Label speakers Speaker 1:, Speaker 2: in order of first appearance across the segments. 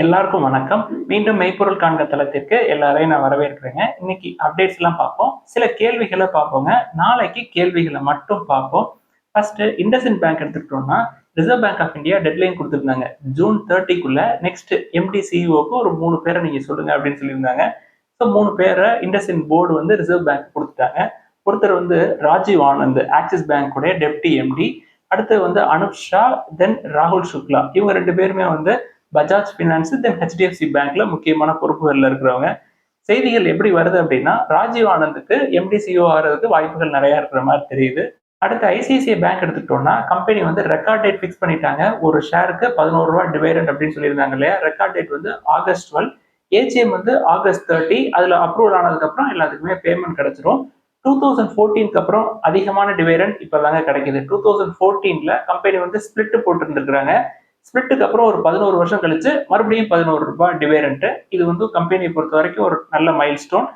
Speaker 1: எல்லாருக்கும் வணக்கம். மீண்டும் மெய்ப்பொருள் காண்க தளத்திற்கு எல்லாரையும் நான் வரவேற்கிறேங்க. இன்னைக்கு அப்டேட்ஸ் எல்லாம் பார்ப்போம். சில கேள்விகளை பார்ப்போங்க. நாளைக்கு கேள்விகளை மட்டும் பார்ப்போம். ஃபர்ஸ்ட் இண்டஸ்இண்ட் பேங்க் எடுத்துக்கிட்டோம்னா, Reserve Bank of India deadline கொடுத்துருந்தாங்க. ஜூன் 30க்குள்ள நெக்ஸ்ட் எம்டி சிஇஓக்கு ஒரு 3 பேரை நீங்க சொல்லுங்க அப்படின்னு சொல்லியிருந்தாங்க. ஸோ 3 பேரை இண்டஸ்இண்ட் போர்டு வந்து ரிசர்வ் பேங்க் கொடுத்துட்டாங்க. ஒருத்தர் வந்து ராஜீவ் ஆனந்த், ஆக்சிஸ் பேங்க்குடைய டெப்டி எம்டி. அடுத்து வந்து அனுப் ஷா, தென் ராகுல் சுக்லா. இவங்க 2 பேருமே வந்து பஜாஜ் பினான்ஸ் தென் ஹெச்டிஎஃப்சி பேங்க்ல முக்கியமான பொறுப்புகள்ல இருக்கிறவங்க. செய்திகள் எப்படி வருது அப்படின்னா, ராஜீவ் ஆனந்துக்கு எம்டி சிஓ ஆகிறதுக்கு வாய்ப்புகள் நிறைய இருக்கிற மாதிரி தெரியுது. அடுத்து ஐசிஐசிஐ பேங்க் எடுத்துக்கிட்டோம்னா, கம்பெனி வந்து ரெக்கார்ட் டேட் ஃபிக்ஸ் பண்ணிட்டாங்க. ஒரு ஷேருக்கு 11 ரூபாய் டிவைடண்ட் அப்படின்னு சொல்லியிருந்தாங்க இல்லையா. ரெக்கார்ட் டேட் வந்து ஆகஸ்ட் 12, ஏஜிஎம் வந்து ஆகஸ்ட் 30. அதுல அப்ரூவல் ஆனதுக்கு அப்புறம் எல்லாத்துக்குமே பேமெண்ட் கிடைச்சிரும். 2014க்கு அப்புறம் அதிகமான டிவைடண்ட் இப்பதாங்க கிடைக்குது. 2014ல கம்பெனி வந்து ஸ்பிளிட் போட்டு இருந்திருக்காங்க. ஸ்பிளிட்டுக்கு அப்புறம் ஒரு 11 வருஷம் கழிச்சு மறுபடியும் 11 ரூபாய் டிவைடண்ட். இது வந்து கம்பெனியை பொறுத்த வரைக்கும் ஒரு நல்ல மைல் ஸ்டோன்.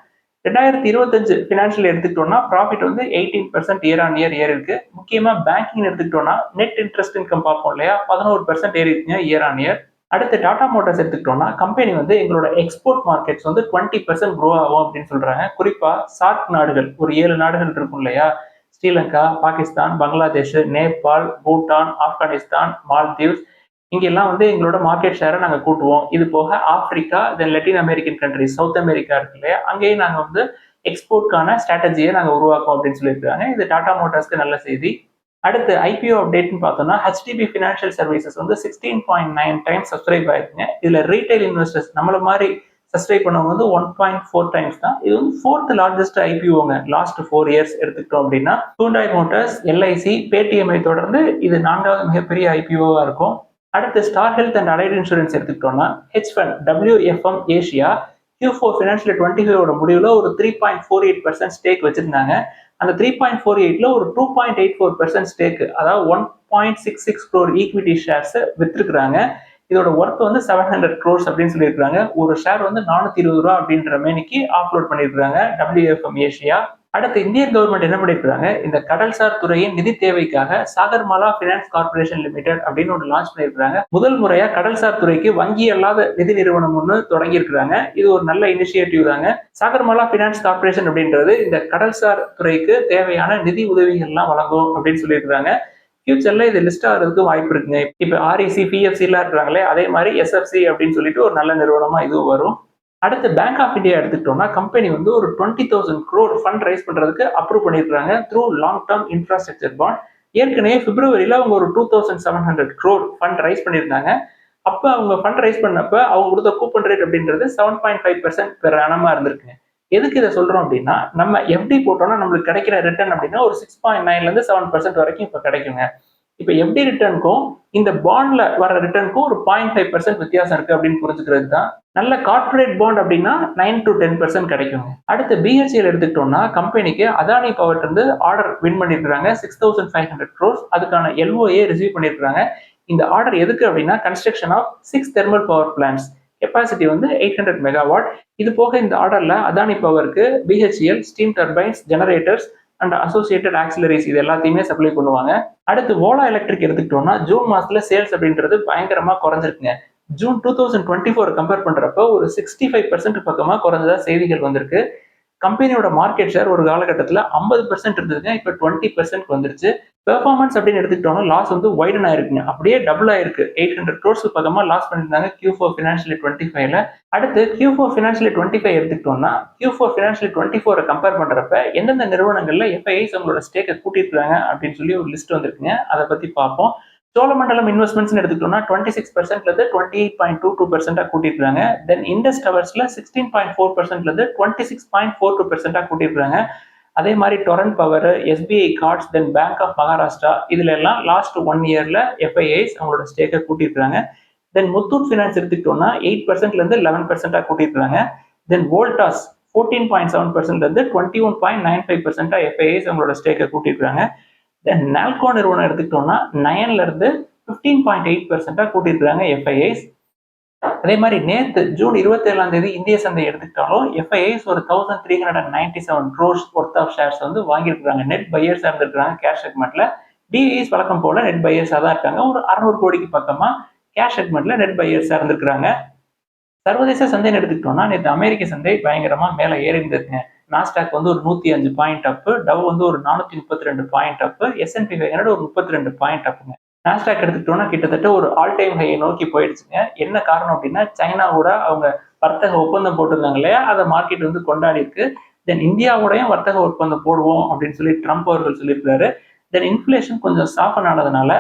Speaker 1: 2025 பினான்சியல் எடுத்துக்கிட்டோம்னா ப்ராஃபிட் வந்து 18% இயர் ஆன் இயர் ஏறி இருக்கு. முக்கியமா பேங்கிங் எடுத்துக்கிட்டோம்னா நெட் இன்ட்ரெஸ்ட் இன்கம் பார்ப்போம் இல்லையா, 11% ஏறி இருக்குங்க இயர் ஆன் இயர். அடுத்து டாடா மோட்டார்ஸ் எடுத்துக்கிட்டோம்னா, கம்பெனி வந்து எங்களோட எக்ஸ்போர்ட் மார்க்கெட்ஸ் வந்து 20% க்ரோ ஆகும் அப்படின்னு சொல்றாங்க. குறிப்பா சார்க் நாடுகள் ஒரு 7 நாடுகள் இருக்கும் இல்லையா, ஸ்ரீலங்கா, பாகிஸ்தான், பங்களாதேஷ், நேபாள், பூட்டான், ஆப்கானிஸ்தான், மால்தீவ்ஸ், இங்கெல்லாம் வந்து எங்களோட மார்க்கெட் ஷேரை நாங்கள் கூட்டுவோம். இது போக ஆப்பிரிக்கா, தென் Latin American countries, South America இருக்கு இல்லையா, அங்கேயும் நாங்கள் வந்து எக்ஸ்போர்ட்கான ஸ்ட்ராட்டஜியை நாங்கள் உருவாக்குவோம் அப்படின்னு சொல்லியிருக்காங்க. இது டாடா மோட்டார்ஸ்க்கு நல்ல செய்தி. அடுத்து ஐபிஓ அப்டேட்னு பார்த்தோம்னா, ஹெச்டிபி ஃபினான்ஷியல் சர்வீசஸ் வந்து 16.9 டைம்ஸ் சப்ஸ்கிரைப் ஆயிருக்குங்க. இதுல ரீட்டைல் இன்வெஸ்டர்ஸ் நம்மள மாதிரி சப்ஸ்கிரைப் பண்ணவங்க வந்து 1.4 டைம்ஸ் தான். இது வந்து 4th லார்ஜஸ்ட் ஐபிஓங்க லாஸ்ட் 4 இயர்ஸ் எடுத்துக்கிட்டோம் அப்படின்னா. ஹூண்டாய் மோட்டார்ஸ், எல்ஐசி, பேடிஎம்ஐ தொடர்ந்து இது 4வது மிகப்பெரிய ஐபிஓவா இருக்கும். அடுத்து Star Health and Allied Insurance எடுத்துக்கிட்டோம்னா, H fund WFM Asia Q4 financial 25 முடிவில் ஒரு 3.48% ஸ்டேக் வச்சிருந்தாங்க. அந்த 3.48ல ஒரு 2.84% ஸ்டேக், அதாவது 1.66 crore ஈக்விட்டி ஷேர்ஸ் வித்துருக்காங்க. இதோட ஒர்த் வந்து 700 crores அப்படின்னு சொல்லியிருக்காங்க. ஒரு ஷேர் வந்து 420 ரூபா அப்படின்ற மேனிக்கு ஆப்லோட் பண்ணியிருக்காங்க WFM ஏஷியா. அடுத்து இந்தியன் கவர்மெண்ட் என்ன பண்ணிருக்காங்க, இந்த கடல்சார் துறையின் நிதி தேவைக்காக சாகர்மாலா பினான்ஸ் கார்பரேஷன் லிமிடெட் அப்படின்னு ஒன்று லான்ச் பண்ணியிருக்காங்க. முதல் முறையா கடல்சார் துறைக்கு வங்கி அல்லாத நிதி நிறுவனம் ஒன்று தொடங்கி இருக்கிறாங்க. இது ஒரு நல்ல இனிஷியேட்டிவ் தாங்க. சாகர்மாலா பினான்ஸ் கார்பரேஷன் அப்படின்றது இந்த கடல்சார் துறைக்கு தேவையான நிதி உதவிகள்லாம் வழங்கும் அப்படின்னு சொல்லியிருக்காங்க. ஃபியூச்சர்ல இது லிஸ்ட் ஆகிறதுக்கு வாய்ப்பு இருக்குங்க. இப்ப ஆர்இசி, பிஎஃப்சி எல்லாம் இருக்கிறாங்களே, அதே மாதிரி எஸ்எஃப்சி அப்படின்னு சொல்லிட்டு ஒரு நல்ல நிறுவனமா இதுவும் வரும். அடுத்து பேங்க் ஆஃப் இந்தியா எடுத்துக்கிட்டோம்னா, கம்பெனி வந்து ஒரு 20,000 crore ஃபண்ட் ரைஸ் பண்றதுக்கு அப்ரூவ் பண்ணிருக்காங்க through long term infrastructure bond. ஏற்கனவே பிப்ரவரியில அவங்க ஒரு 2,700 crore ஃபண்ட் ரைஸ் பண்ணியிருந்தாங்க. அப்ப அவங்க ஃபண்ட் ரைஸ் பண்ணப்ப அவங்க கொடுத்த கூப்பன் ரேட் அப்படின்றது 7.5% பெர் ஆனமா இருந்திருக்குங்க. எதுக்கு இதை சொல்றோம் அப்படின்னா, நம்ம எஃப்டி போட்டோம்னா நம்மளுக்கு கிடைக்கிற ரிட்டர்ன் அப்படின்னா ஒரு 6.9ல இருந்து 7% வரைக்கும் இப்ப கிடைக்குங்க. இப்ப எஃப்டி ரிட்டர்னுக்கும் இந்த பாண்ட்ல வர ரிட்டர்னுக்கும் ஒரு 0.5% வித்தியாசம் இருக்கு அப்படின்னு புரிஞ்சுக்கிறது தான். நல்ல கார்பரேட் பாண்ட் அப்படின்னா 9 to 10% கிடைக்குங்க. அடுத்து பிஹெச்எல் எடுத்துக்கிட்டோம்னா, கம்பெனிக்கு அதானி பவர் இருந்து ஆர்டர் வின் பண்ணிருக்காங்க 6,500 crores. அதுக்கான எல்ஓஏ ரிசீவ் பண்ணிருக்காங்க. இந்த ஆர்டர் எதுக்கு அப்படின்னா, construction of 6 thermal power plants, capacity வந்து 800 மெகாவாட். இது போக இந்த ஆர்டர்ல அதானி பவருக்கு BHEL steam turbines, generators and associated auxiliaries இது எல்லாத்தையுமே சப்ளை பண்ணுவாங்க. அடுத்து ஓலா எலக்ட்ரிக் எடுத்துக்கிட்டோம்னா, ஜூன் மாசத்துல சேல்ஸ் அப்படின்றது பயங்கரமா குறைஞ்சிருக்குங்க. ஜூன் 2024 கம்பேர் பண்றப்ப ஒரு 65% பக்கமா குறைஞ்சதா செய்திகள் வந்திருக்கு. கம்பெனியோட மார்க்கெட் ஷேர் ஒரு காலகட்டத்தில் 50% இருந்ததுங்க, இப்போ 20% வந்துருச்சு. பெர்ஃபார்மன்ஸ் அப்படின்னு எடுத்துக்கிட்டோம்னா லாஸ் வந்து வைடன் ஆயிருக்குங்க, அப்படியே டபுள் ஆயிருக்கு. 800 crores பக்கமா லாஸ் பண்ணியிருந்தாங்க Q4 ஃபினான்ஷியல் 25ல. அடுத்து Q4 ஃபினான்ஷியல் 25 எடுத்துக்கிட்டோம்னா, Q4 ஃபினான்ஷியல் 24 கம்பேர் பண்றப்ப எந்தெந்த நிறுவனங்கள்ல எஃப்ஐஐஸ் அவங்களோட ஸ்டேக்கை கூட்டியிருக்காங்க அப்படின்னு சொல்லி ஒரு லிஸ்ட் வந்திருக்குங்க. அதை பத்தி பார்ப்போம். சோழமண்டலம் இன்வெஸ்ட்மெண்ட்ஸ் எடுத்துக்கிட்டோம்னா 26%ல இருந்து 28.22% கூட்டியிருக்காங்க. தென் இண்டஸ் டவர்ஸ்ல 16.4%ல இருந்து 26.42% கூட்டியிருக்காங்க. அதே மாதிரி Torrent Power, SBI Cards, then Bank of Maharashtra, இதுல எல்லாம் லாஸ்ட் 1 இயர்ல எஃப்ஐஐஸ் அவங்களோட ஸ்டேக்கை கூட்டியிருக்காங்க. தென் முத்தூட் ஃபினான்ஸ் எடுத்துக்கிட்டோம்னா 8%ல இருந்து 11% கூட்டியிருக்காங்க. தென் வோல்டாஸ் 14.7%ல இருந்து 21.95% எஃப்ஐஐஸ் அவங்களோட ஸ்டேக்கை கூட்டியிருக்காங்க. தென் நால்கோ நிறுவனம் எடுத்துக்கிட்டோம்னா 9ல இருந்து 15.8% கூட்டியிருக்காங்க எஃப்ஐஐஸ். அதே மாதிரி நேற்று ஜூன் 27ஆம் தேதி இந்திய சந்தை எடுத்துக்கிட்டாலும் எஃப்ஐஐஸ் ஒரு 1,397 crores ஒர்த் ஆஃப் ஷேர்ஸ் வந்து வாங்கியிருக்காங்க. நெட் பையர்ஸா இருந்திருக்காங்க கேஷ் செக்மெண்ட்ல. டிஐஸ் வழக்கம் போல நெட் பையர்ஸா தான் இருக்காங்க. ஒரு 600 கோடிக்கு பக்கமா கேஷ் செக்மெண்ட்ல நெட் பையர்ஸா இருந்திருக்காங்க. சர்வதேச சந்தைன்னு எடுத்துக்கிட்டோம்னா நேற்று அமெரிக்க சந்தை பயங்கரமா மேல ஏறி இருந்திருக்குங்க. நாஸ்டாக் வந்து ஒரு 105 பாயிண்ட் அப்பு, டவ் வந்து ஒரு 432 பாயிண்ட் அப்பு, S&P 500 ஒரு 32 பாயிண்ட் அப்புங்க. நாஸ்டாக் எடுத்துக்கிட்டோம்னா கிட்டத்தட்ட ஒரு ஆல் டைம் ஹை நோக்கி போயிடுச்சுங்க. என்ன காரணம் அப்படின்னா சைனாவோட அவங்க வர்த்தக ஒப்பந்தம் போட்டிருந்தாங்க இல்லையா, அதை மார்க்கெட் வந்து கொண்டாடி இருக்கு. தென் இந்தியாவோடையும் வர்த்தக ஒப்பந்தம் போடுவோம் அப்படின்னு சொல்லி ட்ரம்ப் அவர்கள் சொல்லியிருக்காரு. தென் இன்ஃபிளேஷன் கொஞ்சம் சாஃபன் ஆனதுனால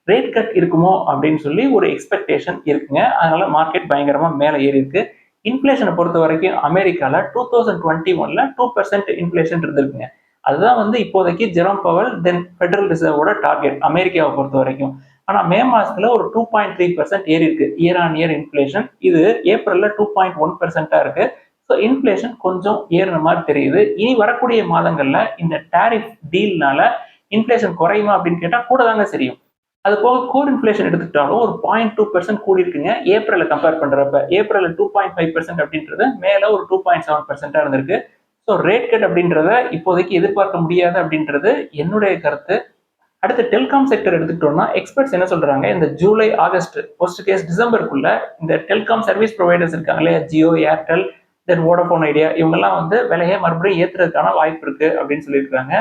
Speaker 1: ரேட் கட் இருக்குமோ அப்படின்னு சொல்லி ஒரு எக்ஸ்பெக்டேஷன் இருக்குங்க. அதனால மார்க்கெட் பயங்கரமா மேல ஏறி இருக்கு. இன்ஃபிளேஷனை பொறுத்த வரைக்கும் அமெரிக்கால 2021ல 2% இன்ஃபிளேஷன் இருந்திருக்குங்க. அதுதான் வந்து இப்போதைக்கு ஜெரோம் பவல் தென் ஃபெடரல் ரிசர்வோட டார்கெட் அமெரிக்காவை பொறுத்த வரைக்கும். ஆனா மே மாசத்துல ஒரு 2.3% ஏறி இருக்கு இயர் ஆன் இயர் இன்ஃபிளேஷன். இது ஏப்ரல்ல 2.1%-ஆ இருக்கு. ஸோ இன்ஃபிளேஷன் கொஞ்சம் ஏறின மாதிரி தெரியுது. இனி வரக்கூடிய மாதங்கள்ல இந்த டாரிஃப் டீல்னால இன்ஃபிளேஷன் குறையுமா அப்படின்னு கேட்டா கூட தாங்க செய்யும். அது போக கோர் இன்ஃபிளேஷன் எடுத்துக்கிட்டாலும் ஒரு 0.2% கூடி இருக்குங்க ஏப்ரலை கம்பேர் பண்றப்ப. ஏப்ரல் 2.5% அப்படின்றது மேல ஒரு 2.7%-ஆ இருந்திருக்கு. ஸோ ரேட் கட் அப்படின்றத இப்போதைக்கு எதிர்பார்க்க முடியாது அப்படின்றது என்னுடைய கருத்து. அடுத்து டெலிகாம் செக்டர் எடுத்துக்கிட்டோம்னா எக்ஸ்பர்ட்ஸ் என்ன சொல்றாங்க, இந்த ஜூலை ஆகஸ்ட் போஸ்ட் கேஸ் டிசம்பருக்குள்ள இந்த டெலிகாம் சர்வீஸ் ப்ரொவைடர்ஸ் இருக்காங்க இல்லையா, ஜியோ, ஏர்டெல், தென் வோடஃபோன் ஐடியா, இவங்கெல்லாம் வந்து விலையை மறுபடியும் ஏற்றுறதுக்கான வாய்ப்பு இருக்கு அப்படின்னு சொல்லியிருக்காங்க.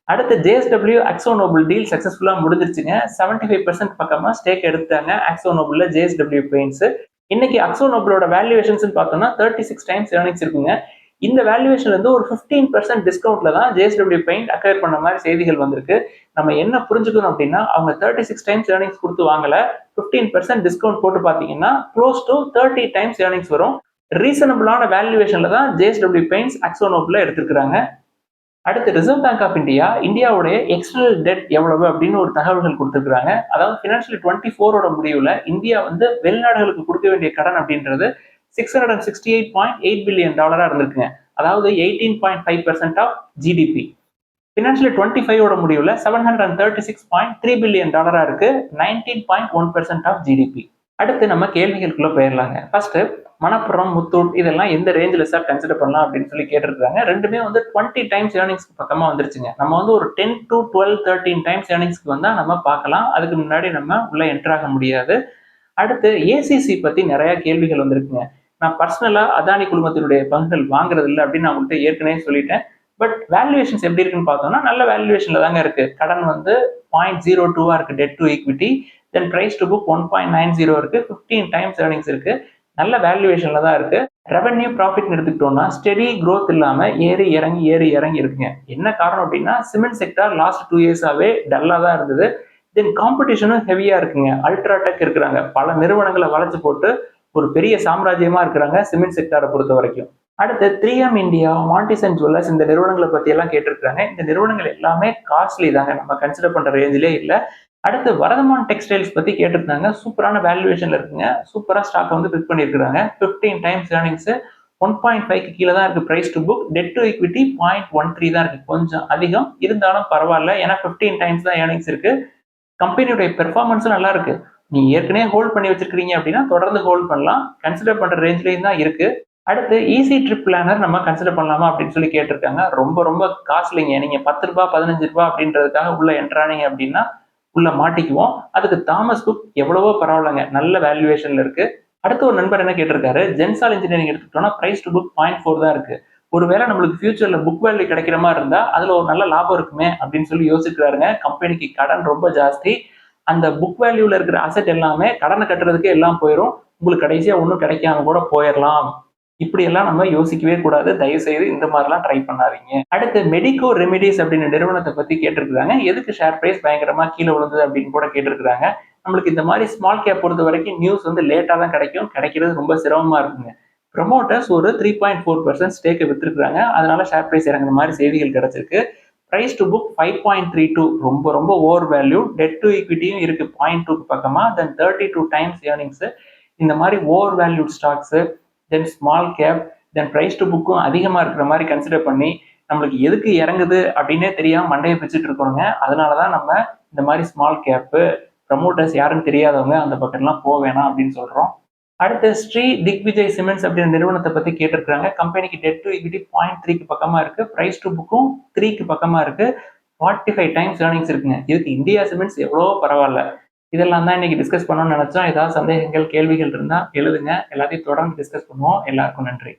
Speaker 1: அடுத்து JSW அக்ஸோ நோபல் டீல் சக்சஸ்ஃபுல்லா முடிஞ்சிருச்சுங்க. 75% பக்கமா ஸ்டேக் எடுத்தாங்க அக்ஸோ நோபல்ல JSW பெயிண்ட்ஸ். இன்னைக்கு அக்ஸோ நோபலோட வேல்யூவேஷன்ஸ் பார்த்தோம்னா 36 டைம்ஸ் ஏர்னிங்ஸ் இருக்குங்க. இந்த வேல்யூவேஷன்ல இருந்து ஒரு 15% டிஸ்கவுண்ட்ல தான் JSW பெயிண்ட் அக்வயர் பண்ண மாதிரி செய்திகள் வந்திருக்கு. நம்ம என்ன புரிஞ்சுக்கணும் அப்படின்னா அவங்க 36 டைம்ஸ் ஏர்னிங்ஸ் கொடுத்து வாங்கல, 15% டிஸ்கவுண்ட் போட்டு பார்த்தீங்கன்னா க்ளோஸ் டு 30 டைம்ஸ் ஏர்னிங்ஸ் வரும். ரீசனபிளான வேல்யூவேஷன்ல தான் JSW பெயிண்ட்ஸ் அக்ஸோ நோபல்ல எடுத்திருக்காங்க. அடுத்து ரிசர்வ் பேங்க் ஆஃப் இந்தியாவுடைய எக்ஸ்டர்னல் டெட் எவ்வளவு அப்படின்னு ஒரு தகவல்கள் கொடுத்துருக்காங்க. அதாவது ஃபினான்ஷியல் 24ஓட முடிவுல இந்தியா வந்து வெளிநாடுகளுக்கு கொடுக்க வேண்டிய கடன் அப்படின்றது $668.8 பில்லியன் இருந்திருக்குங்க. அதாவது 18.5% ஆஃப் ஜிடிபி. ஃபினான்ஷியல் 25ஓட முடிவுல $736.3 பில்லியன் இருக்கு, 19.1% ஆஃப் ஜிடிபி. அடுத்து நம்ம கேள்விகளுக்குள்ள போயிடலாங்க. ஃபர்ஸ்ட் மணப்புரம், முத்தூட் இதெல்லாம் எந்த ரேஞ்சில் சார் கன்சிடர் பண்ணலாம் அப்படின்னு சொல்லி கேட்டிருக்காங்க. ரெண்டுமே வந்து 20 டைம்ஸ் ஏர்னிங்ஸ்க்கு பக்கமா வந்துருச்சுங்க. நம்ம வந்து ஒரு 10 to 12, 13 டைம்ஸ் ஏர்னிங்ஸ்க்கு வந்தா நம்ம பார்க்கலாம். அதுக்கு முன்னாடி நம்ம உள்ள என்டர் ஆக முடியாது. அடுத்து ஏசிசி பத்தி நிறைய கேள்விகள் வந்திருக்குங்க. நான் பர்சனலா அதானி குழுமத்தினுடைய பங்குகள் வாங்குறது இல்லை அப்படின்னு நான் உங்கள்கிட்ட ஏற்கனவே சொல்லிட்டேன். பட் வேல்யூவேஷன்ஸ் எப்படி இருக்குன்னு பார்த்தோம்னா நல்ல வேல்யூவேஷன்ல தாங்க இருக்கு. கடன் வந்து 0.02 இருக்கு debt to equity. Then price to book 1.90 இருக்கு, 15 டைம்ஸ் ஏர்னிங்ஸ் இருக்கு. நல்ல வேல்யூவேஷன்ல தான் இருக்கு. ரெவன்யூ ப்ராஃபிட் எடுத்துக்கிட்டோம்னா ஸ்டெடி க்ரோத் இல்லாம ஏறி இறங்கி இருக்குங்க. என்ன காரணம் அப்படின்னா சிமெண்ட் செக்டர் லாஸ்ட் 2 இயர்ஸாவே டல்லா தான் இருந்தது. தென் காம்படிஷனும் ஹெவியா இருக்குங்க. அல்ட்ராடெக் இருக்கிறாங்க, பல நிறுவனங்களை வளைச்சு போட்டு ஒரு பெரிய சாம்ராஜ்யமா இருக்கிறாங்க சிமெண்ட் செக்டரை பொறுத்த வரைக்கும். அடுத்து 3M India, mantis and jewellers இந்த நிறுவனங்களை பத்தி எல்லாம் கேட்டிருக்காங்க. இந்த நிறுவனங்கள் எல்லாமே காஸ்ட்லி தாங்க, நம்ம கன்சிடர் பண்ற ரேஞ்சிலே இல்லை. அடுத்து வரதமான் டெக்ஸ்டைல்ஸ் பத்தி கேட்டிருந்தாங்க. சூப்பரான வேல்யூவேஷன்ல இருக்குங்க. சூப்பரா ஸ்டாக் வந்து பிக் பண்ணிருக்காங்க. 15 டைம்ஸ் ஏர்னிங்ஸ், 1.5க்கு கீழே தான் இருக்கு price to book. Debt to equity 0.13 தான் இருக்கு. கொஞ்சம் அதிகம் இருந்தாலும் பரவாயில்ல, ஏன்னா 15 டைம்ஸ் தான் ஏர்னிங்ஸ் இருக்கு. கம்பெனியுடைய பெர்ஃபார்மன்ஸும் நல்லா இருக்கு. நீங்க ஏற்கனவே ஹோல்ட் பண்ணி வச்சிருக்கீங்க அப்படின்னா தொடர்ந்து ஹோல்ட் பண்ணலாம். கன்சிடர் பண்ற ரேஞ்ச்லயும் தான் இருக்கு. அடுத்து ஈஸி ட்ரிப் பிளானர் நம்ம கன்சிடர் பண்ணலாமா அப்படின்னு சொல்லி கேட்டிருக்காங்க. ரொம்ப ரொம்ப காஸ்ட்லிங்க. நீங்க ₹10, ₹15 அப்படின்றதுக்காக உள்ள என்ட்ரானீங்க அப்படின்னா உள்ள மாட்டிக்குவோம். அதுக்கு தாமஸ் குக் எவ்வளவோ பரவாயில்லைங்க, நல்ல வேல்யூவேஷன்ல இருக்கு. அடுத்து ஒரு நண்பர் என்ன கேட்டிருக்காரு, ஜென்சால் இன்ஜினியரிங் எடுத்துக்கிட்டோம்னா பிரைஸ் டு புக் 0.4 தான் இருக்கு. ஒருவேளை நம்மளுக்கு ஃபியூச்சர்ல புக் வேல்யூ கிடைக்கிற மாதிரி இருந்தா அதுல ஒரு நல்ல லாபம் இருக்குமே அப்படின்னு சொல்லி யோசிக்கிறாருங்க. கம்பெனிக்கு கடன் ரொம்ப ஜாஸ்தி. அந்த புக் வேல்யூல இருக்கிற அசெட் எல்லாமே கடனை கட்டுறதுக்கு எல்லாம் போயிடும். உங்களுக்கு கடைசியா ஒன்றும் கிடைக்காம கூட போயிடலாம். இப்படி எல்லாம் நம்ம யோசிக்கவே கூடாது. தயவு செய்து இந்த மாதிரிலாம் ட்ரை பண்ணாதீங்க. அடுத்து மெடிக்கோ ரெமிடிஸ் அப்படின்னு நிறுவனத்தை பத்தி கேட்டிருக்காங்க. எதுக்கு ஷேர் பிரைஸ் பயங்கரமா கீழே விழுந்தது அப்படின்னு கூட கேட்டிருக்காங்க. நம்மளுக்கு இந்த மாதிரி ஸ்மால் கேப் பொறுத்த வரைக்கும் நியூஸ் வந்து லேட்டா தான் கிடைக்கும். கிடைக்கிறது ரொம்ப சிரமமா இருக்குங்க. ப்ரொமோட்டர்ஸ் ஒரு 3.4% ஸ்டேக்கை வித்துருக்காங்க. அதனால ஷேர் பிரைஸ் இறங்குற மாதிரி செய்திகள் கிடைச்சிருக்கு. பிரைஸ் டு புக் 5.32, ரொம்ப ரொம்ப ஓவர் வேல்யூ. டெட் டு ஈக்விட்டியும் இருக்கு 0.2க்கு பக்கமா. Then 32 times earnings. இந்த மாதிரி over valued stocks, then small cap, then price to புக்கும் அதிகமா இருக்கிற மாதிரி கன்சிடர் பண்ணி நம்மளுக்கு எதுக்கு இறங்குது அப்படின்னே தெரியாம மண்டையை பிச்சுட்டு இருக்கணுங்க. அதனாலதான் நம்ம இந்த மாதிரி ஸ்மால் கேப்பு, ப்ரமோட்டர்ஸ் யாருன்னு தெரியாதவங்க அந்த பக்கம்லாம் போக வேணாம் அப்படின்னு சொல்றோம். அடுத்து ஸ்ரீ திக்விஜய் சிமெண்ட்ஸ் அப்படின்ற நிறுவனத்தை பத்தி கேட்டிருக்காங்க. கம்பெனிக்கு டெட் டு ஈக்விட்டி 0.3க்கு பக்கமா இருக்கு. பிரைஸ் டு புக்கும் 3க்கு பக்கமா இருக்கு. 45 டைம்ஸ் ஏர்னிங்ஸ் இருக்குங்க. இதுக்கு இந்தியா சிமெண்ட்ஸ் எவ்வளவோ பரவாயில்ல. இதெல்லாம் தான் இன்னைக்கு டிஸ்கஸ் பண்ணணும்னு நினைச்சோம். ஏதாவது சந்தேகங்கள், கேள்விகள் இருந்தா எழுதுங்க. எல்லாத்தையும் தொடர்ந்து டிஸ்கஸ் பண்ணுவோம். எல்லாருக்கும் நன்றி.